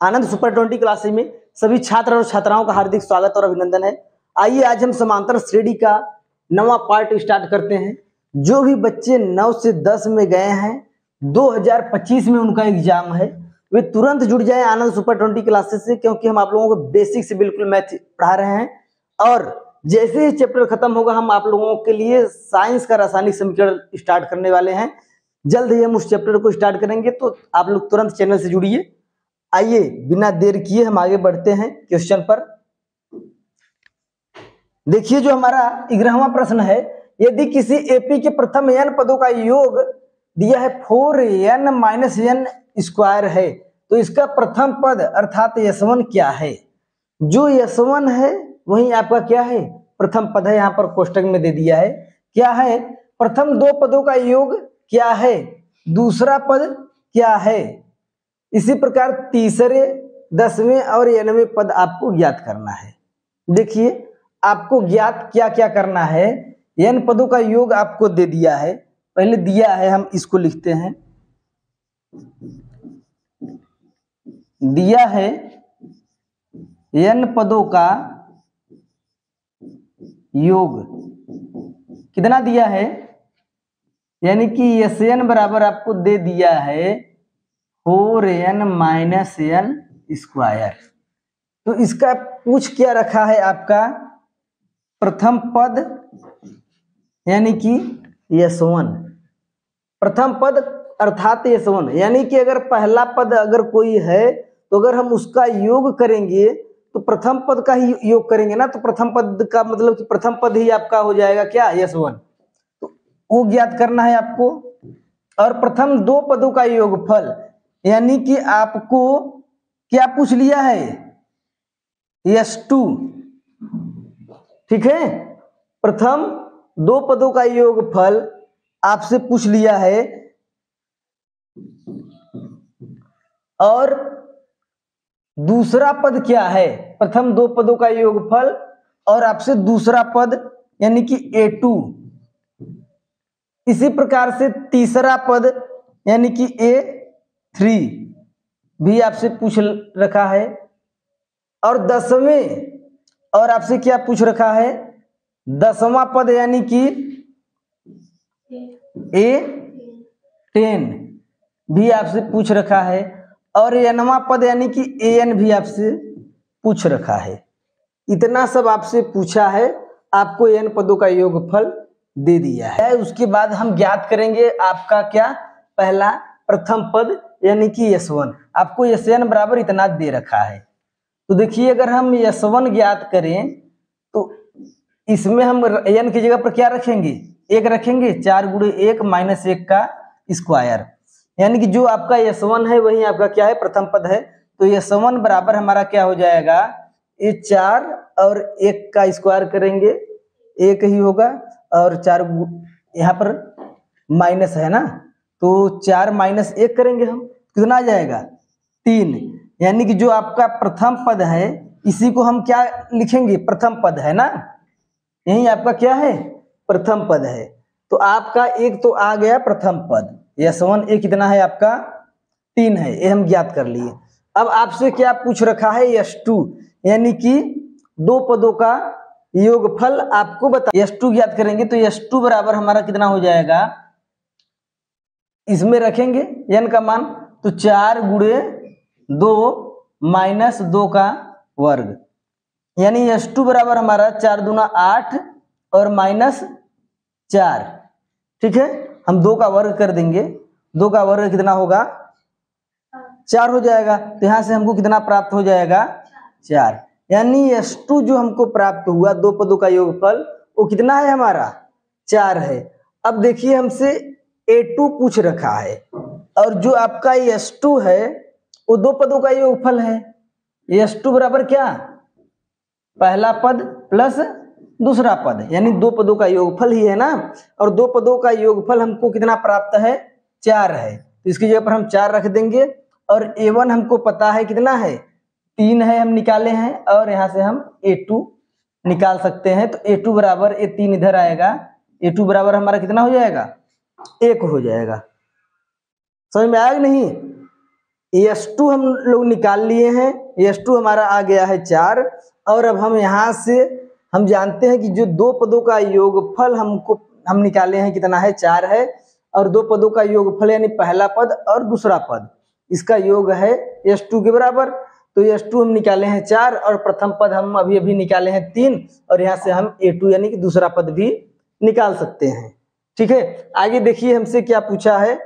आनंद super 20 classes में सभी छात्र और छात्राओं का हार्दिक स्वागत और अभिनंदन है। आइए आज हम समांतर श्रेणी का नवा पार्ट स्टार्ट करते हैं। जो भी बच्चे 9 से 10 में गए हैं, 2025 में उनका एग्जाम है, वे तुरंत जुड़ जाए आनंद सुपर 20 क्लासेस से, क्योंकि हम आप लोगों को बेसिक से बिल्कुल मैथ पढ़ा रहे हैं। और जैसे ही चैप्टर खत्म होगा हम आप लोगों के लिए साइंस का रासायनिक समीकरण स्टार्ट करने वाले हैं। जल्द ही हम उस चैप्टर को स्टार्ट करेंगे, तो आप लोग तुरंत चैनल से जुड़िए। आइए बिना देर किए हम आगे बढ़ते हैं क्वेश्चन पर। देखिए जो हमारा 11वां प्रश्न है, यदि किसी एपी के प्रथम n पदों का योग दिया है 4n - n स्क्वायर है, तो इसका प्रथम पद अर्थात S1 क्या है? जो S1 है वही आपका क्या है? प्रथम पद है। यहाँ पर कोष्टक में दे दिया है। क्या है? प्रथम दो पदों का योग क्या है, दूसरा पद क्या है। इसी प्रकार तीसरे, 10वें और 9वें पद आपको ज्ञात करना है। देखिए आपको ज्ञात क्या क्या करना है। n पदों का योग आपको दे दिया है, पहले दिया है, हम इसको लिखते हैं। दिया है n पदों का योग, कितना दिया है? यानी कि Sn बराबर आपको दे दिया है 4n - n स्क्वायर। तो इसका पूछ क्या रखा है आपका? प्रथम पद यानी कि S1, प्रथम पद अर्थात S1। यानी कि अगर पहला पद अगर कोई है तो अगर हम उसका योग करेंगे तो प्रथम पद का ही योग करेंगे ना, तो प्रथम पद का मतलब कि प्रथम पद ही आपका हो जाएगा क्या? S1। तो वो ज्ञात करना है आपको। और प्रथम दो पदों का योगफल, यानी कि आपको क्या पूछ लिया है? S2। ठीक है, प्रथम दो पदों का योगफल आपसे पूछ लिया है। और दूसरा पद क्या है? प्रथम दो पदों का योगफल और आपसे दूसरा पद यानी कि A2। इसी प्रकार से तीसरा पद यानी कि A3 भी आपसे पूछ रखा है। और 10वें और आपसे क्या पूछ रखा है? 10वां पद यानी कि A10 भी आपसे पूछ रखा है। और nवां पद यानी कि An भी आपसे पूछ रखा है। इतना सब आपसे पूछा है, आपको n पदों का योगफल दे दिया है। उसके बाद हम ज्ञात करेंगे आपका क्या? पहला प्रथम पद यानी कि S1। आपको Sn बराबर इतना दे रखा है। तो देखिए अगर हम S1 ज्ञात करें तो इसमें हम n की जगह पर क्या रखेंगे? 1 रखेंगे। 4 × 1 - 1 का स्क्वायर, यानी कि जो आपका S1 है वही आपका क्या है? प्रथम पद है। तो S1 बराबर हमारा क्या हो जाएगा? ये 4 और 1 का स्क्वायर करेंगे, 1 ही होगा। और 4 यहाँ पर माइनस है ना, तो 4 - 1 करेंगे हम, कितना आ जाएगा? 3। यानी कि जो आपका प्रथम पद है इसी को हम क्या लिखेंगे? प्रथम पद है ना, यही आपका क्या है? प्रथम पद है। तो आपका एक तो आ गया प्रथम पद S1। एक कितना है आपका? 3 है, ये हम ज्ञात कर लिए। अब आपसे क्या पूछ रखा है? S2, यानी कि दो पदों का योगफल आपको बता। S2 ज्ञात करेंगे तो S2 बराबर हमारा कितना हो जाएगा? इसमें रखेंगे n का मान, तो 4 × 2 - 2 का वर्ग, यानी S2 बराबर हमारा 4 दूना 8 और -4। ठीक है, हम 2 का वर्ग कर देंगे। 2 का वर्ग कितना होगा? 4 हो जाएगा। तो यहां से हमको कितना प्राप्त हो जाएगा? 4। यानी S2 जो हमको प्राप्त हुआ, दो पदों का योगफल, वो कितना है हमारा? 4 है। अब देखिए हमसे A2 पूछ रखा है, और जो आपका S2 है वो दो पदों का योगफल है। S2 बराबर क्या? पहला पद प्लस दूसरा पद, यानी दो पदों का योगफल ही है ना। और दो पदों का योगफल हमको कितना प्राप्त है? 4 है। तो इसकी जगह पर हम 4 रख देंगे। और A1 हमको पता है कितना है? 3 है, हम निकाले हैं। और यहाँ से हम A2 निकाल सकते हैं। तो A2 बराबर, ये 3 इधर आएगा, A2 बराबर हमारा कितना हो जाएगा? 1 हो जाएगा। समझ में आया कि नहीं? S2 हम लोग निकाल लिए हैं, S2 हमारा आ गया है 4। और अब हम यहाँ से हम जानते हैं कि जो दो पदों का योगफल हम निकाले हैं कितना है, 4 है। और दो पदों का योगफल यानी पहला पद और दूसरा पद, इसका योग है S2 के बराबर। तो S2 हम निकाले हैं 4 और प्रथम पद हम अभी अभी निकाले हैं 3, और यहाँ से हम A2 यानी कि दूसरा पद भी निकाल सकते हैं। ठीक है, आगे देखिए हमसे क्या पूछा है,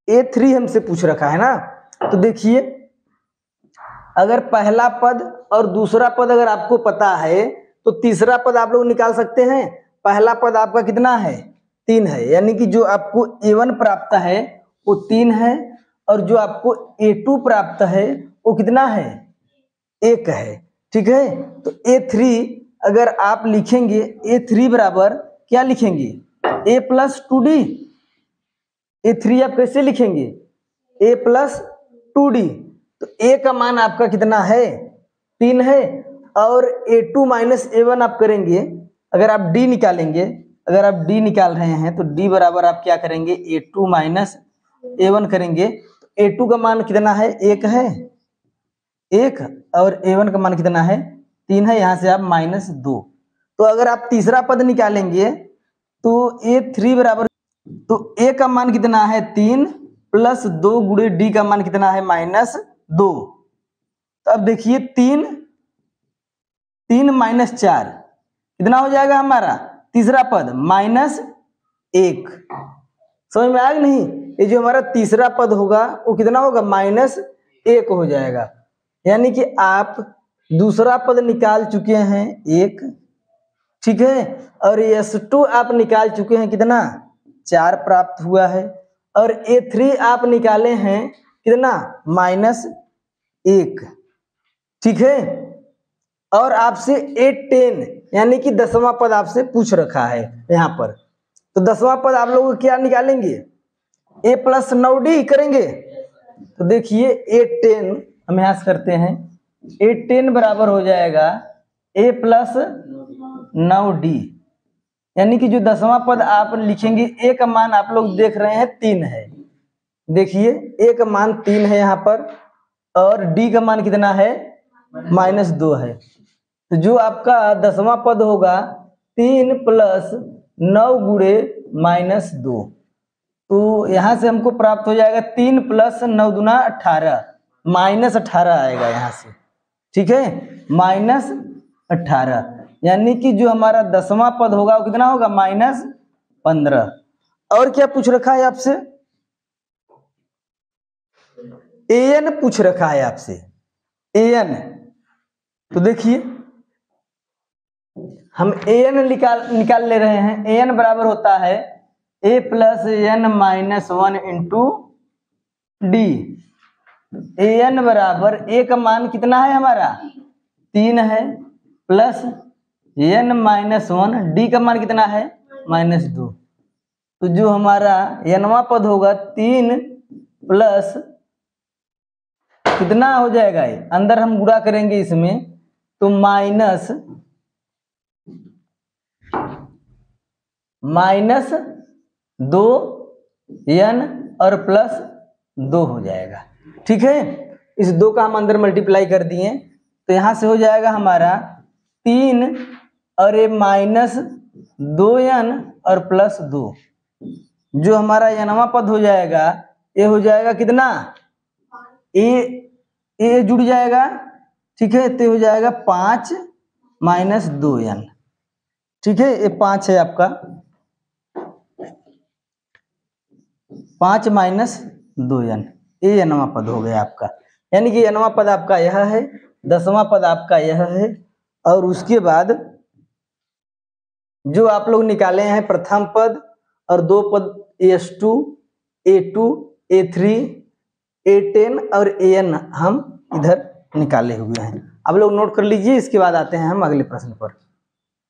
A3 हमसे पूछ रखा है ना। तो देखिए अगर पहला पद और दूसरा पद अगर आपको पता है तो तीसरा पद आप लोग निकाल सकते हैं। पहला पद आपका कितना है, 3 है, यानी कि जो आपको A1 प्राप्त है वो 3 है, और जो आपको A2 प्राप्त है वो कितना है, 1 है। ठीक है, तो A3 अगर आप लिखेंगे, A3 बराबर क्या लिखेंगे, A प्लस 2D। A3 आप कैसे लिखेंगे, A प्लस 2D। तो A का मान आपका कितना है, 3 है, और A2 माइनस A1 आप करेंगे। अगर आप D निकालेंगे, अगर आप D निकाल रहे हैं तो D बराबर आप क्या करेंगे, A2 माइनस A1 करेंगे। तो A2 का मान कितना है, 1 है, 1, और A1 का मान कितना है, 3 है, यहाँ से आप -2। तो अगर आप तीसरा पद निकालेंगे तो A3 बराबर, तो A का मान कितना है, 3 प्लस 2 गुणे D का मान कितना है, -2। तो अब देखिए 3 माइनस 4 कितना हो जाएगा हमारा, तीसरा पद -1। समझ में आया नहीं, ये जो हमारा तीसरा पद होगा वो कितना होगा, -1 हो जाएगा। यानी कि आप दूसरा पद निकाल चुके हैं 1, ठीक है, और S2 आप निकाल चुके हैं कितना, 4 प्राप्त हुआ है, और A3 आप निकाले हैं कितना, -1। ठीक है, और आपसे A10 यानी कि 10वां पद आपसे पूछ रखा है यहाँ पर। तो 10वां पद आप लोग क्या निकालेंगे, A प्लस 9D करेंगे। तो देखिए A10 हम यहाँ से करते हैं, A10 बराबर हो जाएगा A प्लस 9D, यानी कि जो 10वां पद आप लिखेंगे, A का मान आप लोग देख रहे हैं 3 है। देखिए A का मान 3 है यहाँ पर, और D का मान कितना है, -2 है। तो जो आपका 10वां पद होगा 3 प्लस 9 गुणे -2, तो यहाँ से हमको प्राप्त हो जाएगा 3 प्लस 9 दूना 18, -18 आएगा यहाँ से। ठीक है, -18, यानी कि जो हमारा 10वां पद होगा वो कितना होगा, -15। और क्या पूछ रखा है आपसे, AN पूछ रखा है आपसे, AN। तो देखिए हम AN निकाल ले रहे हैं। AN बराबर होता है A plus N minus 1 into D। AN बराबर A का मान कितना है हमारा, 3 है, प्लस N माइनस 1, D का मान कितना है, -2। तो जो हमारा Nवां पद होगा 3 प्लस कितना हो जाएगा, ये अंदर हम गुणा करेंगे इसमें, तो -2N और +2 हो जाएगा। ठीक है, इस 2 का हम अंदर मल्टीप्लाई कर दिए, तो यहाँ से हो जाएगा हमारा 3 और ये -2N और +2। जो हमारा Nवां पद हो जाएगा, ये हो जाएगा कितना, ए जुड़ जाएगा। ठीक है, तो हो जाएगा 5 - 2N। ठीक है, ये 5 है आपका, 5 - 2N, ये Nवां पद हो गया आपका। यानी कि Nवां पद आपका यह है, 10वां पद आपका यह है, और उसके बाद जो आप लोग निकाले हैं प्रथम पद और 2 पद S2, A2, A3, A10 और AN हम इधर निकाले हुए हैं। आप लोग नोट कर लीजिए, इसके बाद आते हैं हम अगले प्रश्न पर।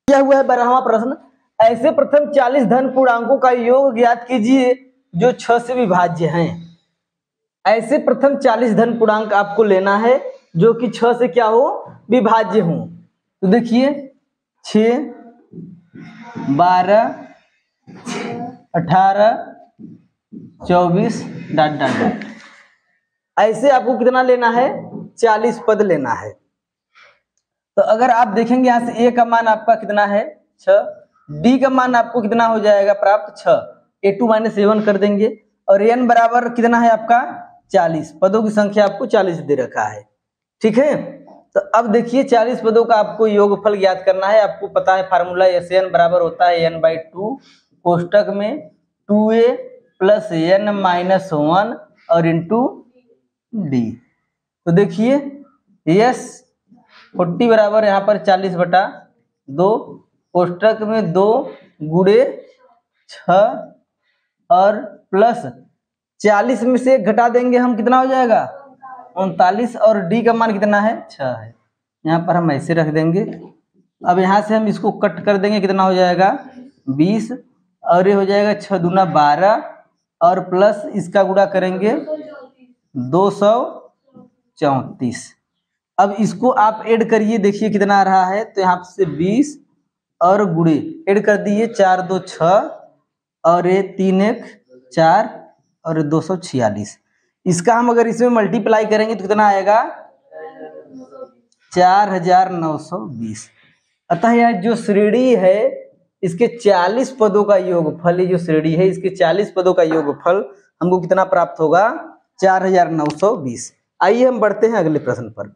क्या हुआ है 12वां प्रश्न, ऐसे प्रथम 40 धन पूर्णांकों का योग ज्ञात कीजिए जो 6 से विभाज्य हैं। ऐसे प्रथम 40 धन पूर्णांक आपको लेना है जो कि 6 से क्या हो, विभाज्य हो। तो देखिए 6, 12, 18, 24 डॉट डॉट डॉट। ऐसे आपको कितना लेना है, 40 पद लेना है। तो अगर आप देखेंगे यहाँ से ए का मान आपका कितना है 6, डी का मान आपको कितना हो जाएगा प्राप्त 6, a2 माइनस a1 कर देंगे और n बराबर कितना है आपका 40, पदों की संख्या आपको 40 दे रखा है। ठीक है, तो अब देखिए 40 पदों का आपको योगफल ज्ञात करना है। आपको पता है फार्मूला SN बराबर होता है n/2 कोष्टक में 2a प्लस n माइनस 1 और इंटू डी। तो देखिए यस 40 बराबर यहाँ पर 40/2 कोष्टक में 2 गुणे 6 और प्लस 40 में से घटा देंगे हम, कितना हो जाएगा 39 और डी का मान कितना है 6 है। यहाँ पर हम ऐसे रख देंगे। अब यहाँ से हम इसको कट कर देंगे, कितना हो जाएगा 20 और ये हो जाएगा 6 दूना 12 और प्लस इसका गुणा करेंगे 234। अब इसको आप ऐड करिए, देखिए कितना आ रहा है। तो यहाँ से 20 और गुणे ऐड कर दिए 4 2 6 और ये 3 1 4 और 246। इसका हम अगर इसमें मल्टीप्लाई करेंगे तो कितना आएगा 4920। अतः यह जो श्रेणी है इसके 40 पदों का योगफल, ये जो श्रेणी है इसके 40 पदों का योगफल हमको कितना प्राप्त होगा 4920। आइए हम बढ़ते हैं अगले प्रश्न पर।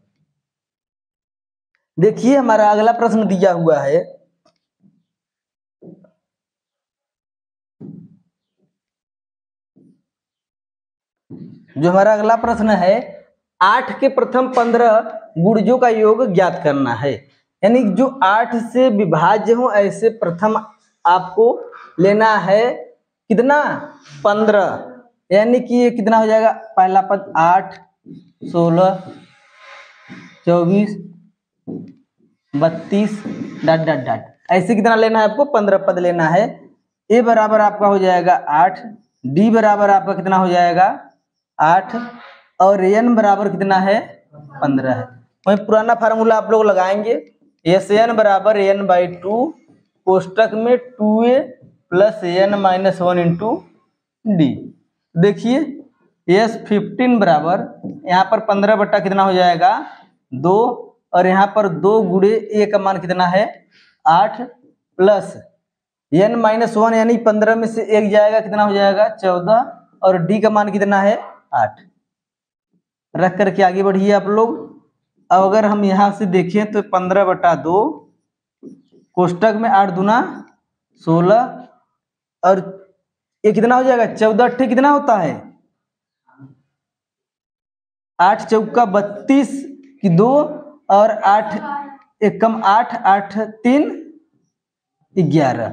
देखिए हमारा अगला प्रश्न दिया हुआ है जो हमारा अगला प्रश्न है 8 के प्रथम 15 गुणजों का योग ज्ञात करना है। यानी जो 8 से विभाज्य हो ऐसे प्रथम आपको लेना है कितना 15, यानी कि ये कितना हो जाएगा पहला पद 8 16 24 32 डॉट डॉट डॉट, ऐसे कितना लेना है आपको 15 पद लेना है। ए बराबर आपका हो जाएगा 8, डी बराबर आपका कितना हो जाएगा 8 और n बराबर कितना है 15 है। वही पुराना फार्मूला आप लोग लगाएंगे, SN बराबर n/2 कोष्टक में 2a plus n minus 1 into D. देखिए यस 15 बराबर यहाँ पर 15 बट्टा कितना हो जाएगा 2 और यहाँ पर 2 गुणे ए का मान कितना है 8 प्लस n माइनस 1 यानी 15 में से 1 जाएगा, कितना हो जाएगा 14 और डी का मान कितना है 8। रख करके आगे बढ़िए आप लोग। अब अगर हम यहाँ से देखें तो 15/2 कोष्टक में 8 दूना 16 और ये कितना हो जाएगा 14 अट्ठे कितना होता है 8 चौका 32 की 2 और 8 एक कम 8 8 3 11,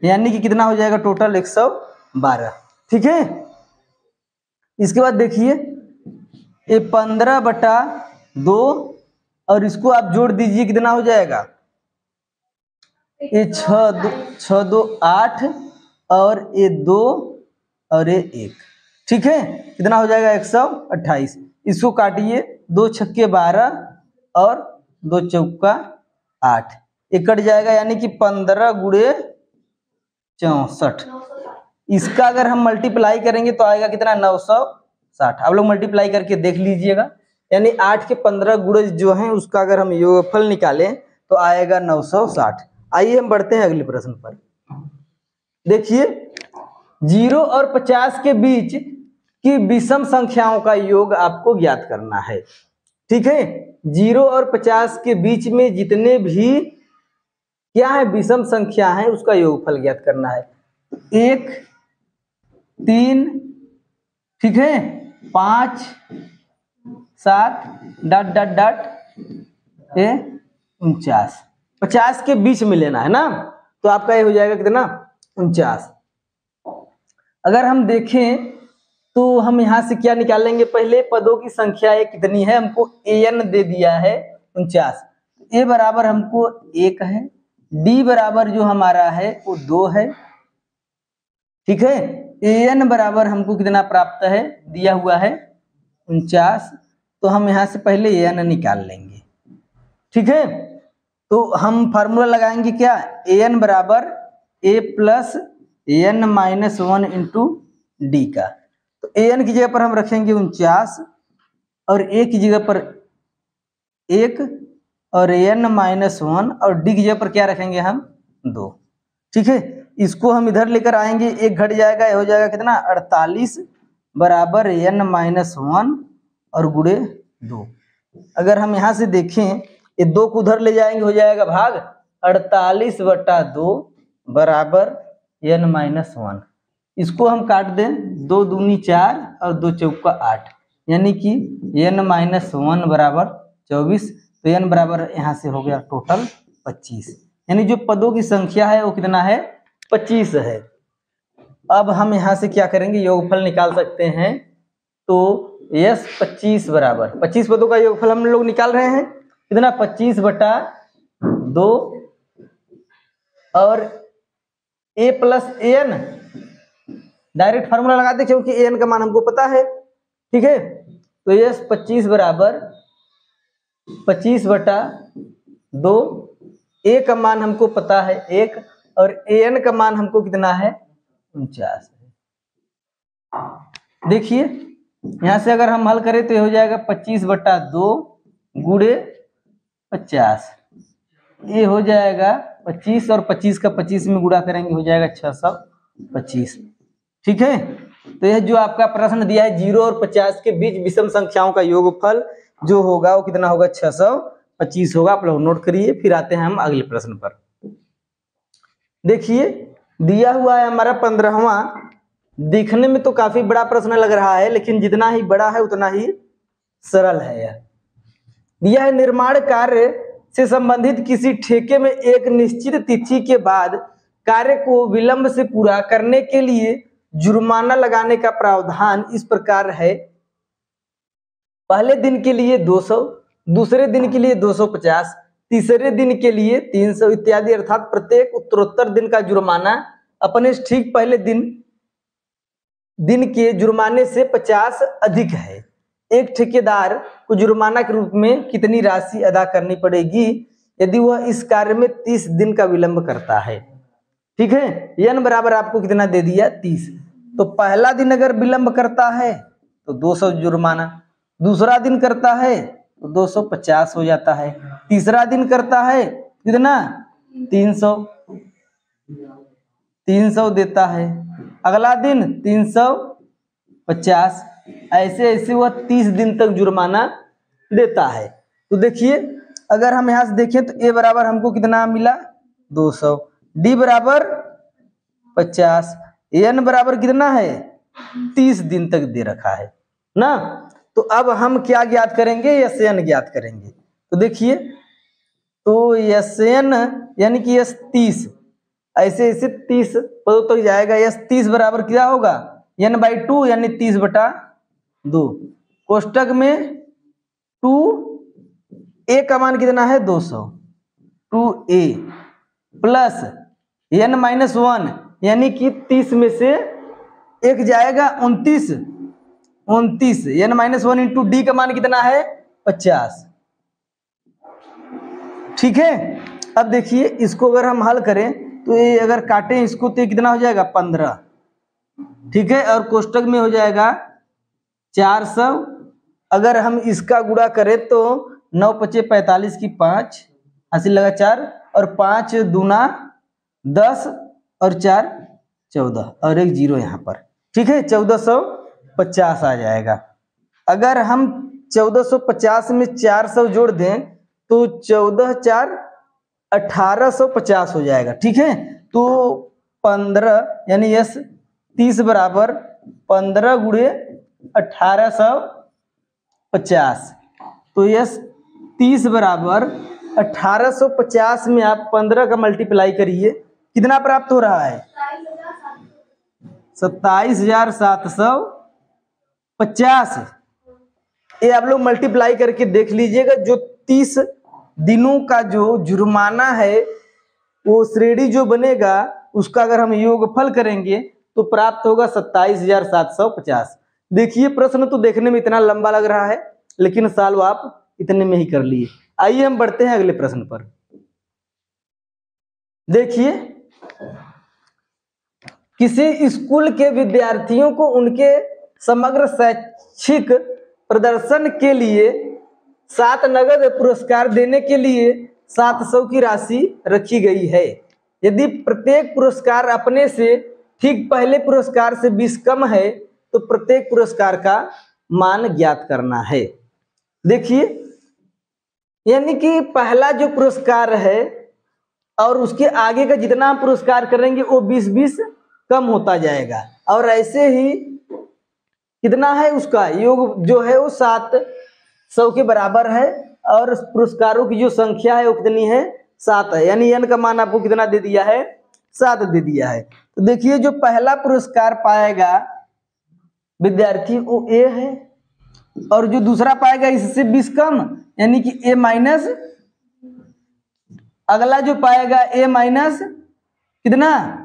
यानी कि कितना हो जाएगा टोटल 112। ठीक है, इसके बाद देखिए ये 15/2 और इसको आप जोड़ दीजिए कितना हो जाएगा ये 6 2 8 और ये 2 और ये 1। ठीक है, कितना हो जाएगा 128। इसको काटिए 2 छक्के 12 और 2 चौका 8, ये कट जाएगा यानी कि 15 गुणे 64। इसका अगर हम मल्टीप्लाई करेंगे तो आएगा कितना 960। आप लोग मल्टीप्लाई करके देख लीजिएगा, यानी 8 के 15 गुणे जो हैं उसका अगर हम योगफल निकालें तो आएगा 960। आइए हम बढ़ते हैं अगले प्रश्न पर। देखिए 0 और 50 के बीच की विषम संख्याओं का योग आपको ज्ञात करना है। ठीक है, 0 और 50 के बीच में जितने भी क्या है विषम संख्या है उसका योगफल ज्ञात करना है। 1 3 ठीक है 5 7 डॉट डॉट डॉट 49, 50 के बीच में लेना है ना, तो आपका ये हो जाएगा कितना 49। अगर हम देखें तो हम यहाँ से क्या निकालेंगे, पहले पदों की संख्या ये कितनी है, हमको an दे दिया है 49, a बराबर हमको 1 है, d बराबर जो हमारा है वो 2 है। ठीक है, an बराबर हमको कितना प्राप्त है दिया हुआ है 49, तो हम यहाँ से पहले an निकाल लेंगे। ठीक है, तो हम फार्मूला लगाएंगे क्या, an बराबर a plus n minus 1 into D का। तो an की जगह पर हम रखेंगे 49 और a की जगह पर 1 और n-1 और डी की जगह पर क्या रखेंगे हम 2। ठीक है, इसको हम इधर लेकर आएंगे, एक घट जाएगा, हो जाएगा कितना 48 बराबर n-1 और गुणे 2। अगर हम यहाँ से देखें ये 2 को उधर ले जाएंगे, हो जाएगा भाग 48/2 बराबर n-1। इसको हम काट दें, 2 दूनी 4 और 2 चौका 8, यानी कि n-1 बराबर 24। तो n बराबर यहाँ से हो गया टोटल 25, यानी जो पदों की संख्या है वो कितना है 25 है। अब हम यहाँ से क्या करेंगे, योगफल निकाल सकते हैं। तो यस 25 बराबर 25 पदों का योगफल हम लोग निकाल रहे हैं, कितना 25/2 और a plus an, direct formula लगाते क्योंकि an का मान हमको पता है। ठीक है, तो यस 25 बराबर 25/2, a का मान हमको पता है 1 और an का मान हमको कितना है 49 है। देखिए यहाँ से अगर हम हल करें तो ये हो जाएगा 25/2 गुणे 50, ये हो जाएगा 25 और 25 का 25 में गुणा करेंगे हो जाएगा 625। ठीक है, तो यह जो आपका प्रश्न दिया है 0 और 50 के बीच विषम संख्याओं का योगफल जो होगा वो कितना होगा 625 होगा। आप लोग नोट करिए, फिर आते हैं हम अगले प्रश्न पर। देखिए दिया हुआ है हमारा 15वां, देखने में तो काफी बड़ा प्रश्न लग रहा है, लेकिन जितना ही बड़ा है उतना ही सरल है। यह दिया है निर्माण कार्य से संबंधित किसी ठेके में एक निश्चित तिथि के बाद कार्य को विलंब से पूरा करने के लिए जुर्माना लगाने का प्रावधान इस प्रकार है। पहले दिन के लिए 200, दूसरे दिन के लिए 250, तीसरे दिन के लिए 300 इत्यादि, अर्थात प्रत्येक उत्तरोत्तर दिन का जुर्माना अपने ठीक पहले दिन के जुर्माने से 50 अधिक है। एक ठेकेदार को जुर्माना के रूप में कितनी राशि अदा करनी पड़ेगी यदि वह इस कार्य में 30 दिन का विलंब करता है। ठीक है, n बराबर आपको कितना दे दिया 30। तो पहला दिन अगर विलंब करता है तो 200 जुर्माना, दूसरा दिन करता है तो 250 हो जाता है, तीसरा दिन करता है कितना 300 देता है, अगला दिन 350, ऐसे ऐसे वह 30 दिन तक जुर्माना देता है। तो देखिए अगर हम यहाँ से देखें तो a बराबर हमको कितना मिला 200, d बराबर 50, n बराबर कितना है 30 दिन तक दे रखा है ना। तो अब हम क्या ज्ञात करेंगे, SN ज्ञात करेंगे। तो देखिए तो SN यानी कि S 30, ऐसे ऐसे 30 पदों तक जाएगा। S 30 बराबर क्या होगा n/2 यानी 30/2, कोष्टक में 2a का मान कितना है 200, 2a प्लस n-1 यानी कि 30 में से एक जाएगा 29, n-1 इंटू डी का मान कितना है 50। ठीक है, अब देखिए इसको अगर हम हल करें तो ये अगर काटें इसको तो ये कितना हो जाएगा 15। ठीक है, और कोष्टक में हो जाएगा 400। अगर हम इसका गुणा करें तो 9×5 = 45 की 5 80 लगा 4 और 5 दूना 10 और 4 14 और एक 0 यहाँ पर। ठीक है, 1450 आ जाएगा। अगर हम 1450 में 400 जोड़ दें तो 14×4 = 1850 हो जाएगा। ठीक है, तो 15 यानी यस 30 बराबर 15 गुणे 1850। तो यस 30 बराबर 1850 में आप 15 का मल्टीप्लाई करिए, कितना प्राप्त हो रहा है 27,750। ये आप लोग मल्टीप्लाई करके देख लीजिएगा। जो 30 दिनों का जो जुर्माना है वो श्रेणी जो बनेगा उसका अगर हम योगफल करेंगे तो प्राप्त होगा 27,750। देखिए प्रश्न तो देखने में इतना लंबा लग रहा है लेकिन सॉल्व आप इतने में ही कर लिए। आइए हम बढ़ते हैं अगले प्रश्न पर। देखिए किसी स्कूल के विद्यार्थियों को उनके समग्र शैक्षिक प्रदर्शन के लिए 7 नगद पुरस्कार देने के लिए 700 की राशि रखी गई है। यदि प्रत्येक पुरस्कार अपने से ठीक पहले पुरस्कार से 20 कम है तो प्रत्येक पुरस्कार का मान ज्ञात करना है। देखिए, यानी कि पहला जो पुरस्कार है और उसके आगे का जितना हम पुरस्कार करेंगे वो 20-20 कम होता जाएगा, और ऐसे ही कितना है उसका योग जो है वो 700 के बराबर है, और पुरस्कारों की जो संख्या है वो कितनी है, 7 है। यानी n का मान आपको कितना दे दिया है, 7 दे दिया है। तो देखिए, जो पहला पुरस्कार पाएगा विद्यार्थी वो A है, और जो दूसरा पाएगा इससे 20 कम यानी कि A माइनस, अगला जो पाएगा A माइनस कितना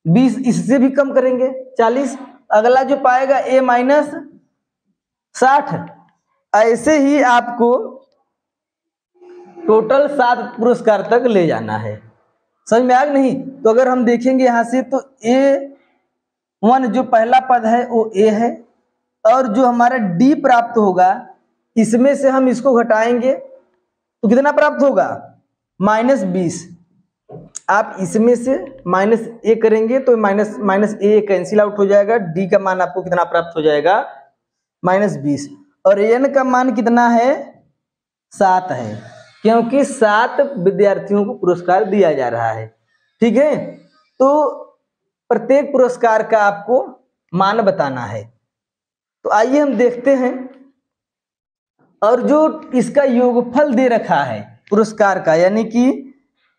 20, इससे भी कम करेंगे 40, अगला जो पाएगा A माइनस 60। ऐसे ही आपको टोटल 7 पुरस्कार तक ले जाना है। समझ में आ गया नहीं? तो अगर हम देखेंगे यहां से तो A1 जो पहला पद है वो A है, और जो हमारा D प्राप्त होगा इसमें से हम इसको घटाएंगे तो कितना प्राप्त होगा, -20। आप इसमें से -A करेंगे तो माइनस A कैंसिल आउट हो जाएगा, D का मान आपको कितना प्राप्त हो जाएगा, -20, और N का मान कितना है, 7 है, क्योंकि 7 विद्यार्थियों को पुरस्कार दिया जा रहा है। ठीक है, तो प्रत्येक पुरस्कार का आपको मान बताना है। तो आइए हम देखते हैं, और जो इसका योगफल दे रखा है पुरस्कार का, यानी कि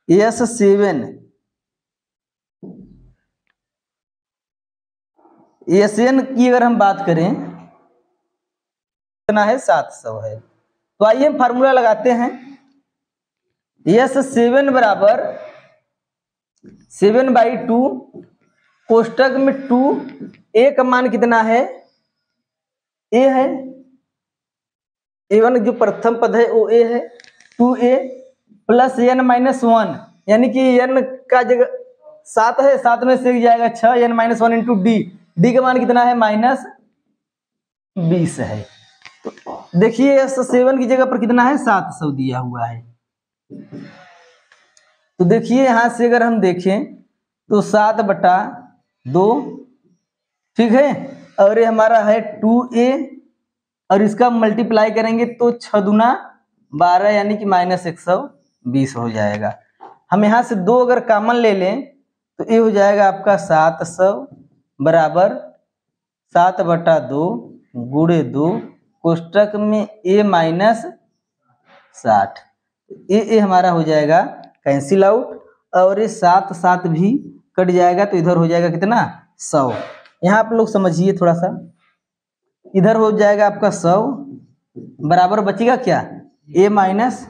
S7 SN की अगर हम बात करें कितना है, 700 है। तो आइए हम फार्मूला लगाते हैं। S7 बराबर 7/2 कोष्टक में 2, A का मान कितना है, A है, A1 जो प्रथम पद है वो A है, 2A प्लस N माइनस 1, यानी कि N का जगह 7 है, 7 में से जाएगा 6, N माइनस 1 इंटू D का मान कितना है, -20 है। तो देखिए S7 की जगह पर कितना है, 700 दिया हुआ है। तो देखिए यहां से अगर हम देखें तो 7/2, ठीक है, और ये हमारा है 2A, और इसका मल्टीप्लाई करेंगे तो 6 दूना 12 यानी कि -120 हो जाएगा। हम यहाँ से 2 अगर कॉमन ले लें तो ये हो जाएगा आपका 700 बराबर 7/2 गुणे 2 कोष्टक में A माइनस 60। ये हमारा हो जाएगा कैंसिल आउट, और ये 7 भी कट जाएगा तो इधर हो जाएगा कितना, 100। यहाँ आप लोग समझिए थोड़ा सा, इधर हो जाएगा आपका 100 बराबर बचेगा क्या, A माइनस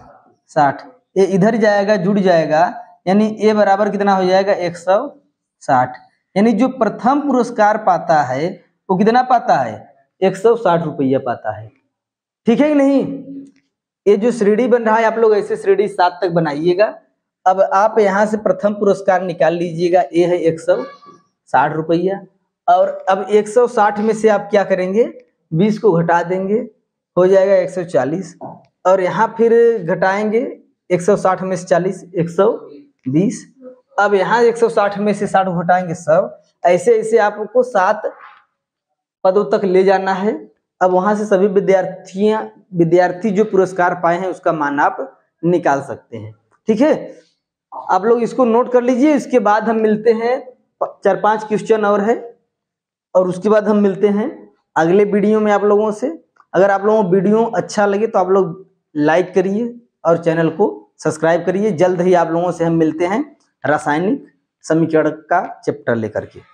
60, ये इधर जाएगा जुड़ जाएगा, यानी A बराबर कितना हो जाएगा, 160। यानी जो प्रथम पुरस्कार पाता है वो कितना पाता है, 160 रुपया पाता है। ठीक है कि नहीं? ये जो श्रेणी बन रहा है आप लोग ऐसे श्रेणी 7 तक बनाइएगा। अब आप यहाँ से प्रथम पुरस्कार निकाल लीजिएगा, A है 160 रुपया, और अब 160 में से आप क्या करेंगे, 20 को घटा देंगे, हो जाएगा 140, और यहाँ फिर घटाएंगे 160 में से 40, 120, अब यहाँ 160 में से 60 घटाएंगे 100, ऐसे ऐसे आपको 7 पदों तक ले जाना है। अब वहां से सभी विद्यार्थी जो पुरस्कार पाए हैं उसका मान आप निकाल सकते हैं। ठीक है, आप लोग इसको नोट कर लीजिए। इसके बाद हम मिलते हैं, 4-5 क्वेश्चन और है, और उसके बाद हम मिलते हैं अगले वीडियो में आप लोगों से। अगर आप लोगों को वीडियो अच्छा लगे तो आप लोग लाइक करिए और चैनल को सब्सक्राइब करिए। जल्द ही आप लोगों से हम मिलते हैं रासायनिक समीकरण का चैप्टर लेकर के।